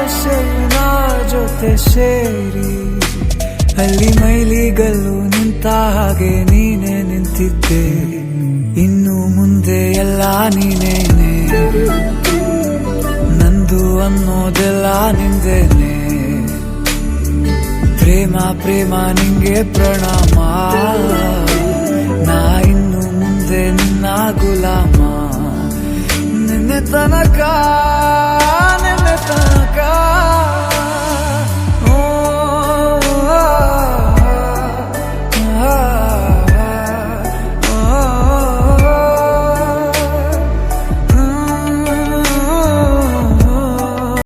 ಆಸೆಯ ಜೊತೆ ಸೇರಿ ಅಲ್ಲಿ ಮೈಲಿಗಲ್ಲು ನಿಂತ ಹಾಗೆ ನೀನೆ ನಿಂತಿದ್ದೆ. ಇನ್ನು ಮುಂದೆ ಎಲ್ಲ ನೀನೇನೆ, ನಂದು ಅನ್ನೋದೆಲ್ಲ ನಿಂದೇನೆ. ಪ್ರೇಮ ಪ್ರೇಮ ನಿಂಗೆ ಪ್ರಣಾಮ, ನಾ ಇನ್ನು ಮುಂದೆ ನಿನ್ನ ಗುಲಾಮ. ನಿನ್ನೆ ತನಕ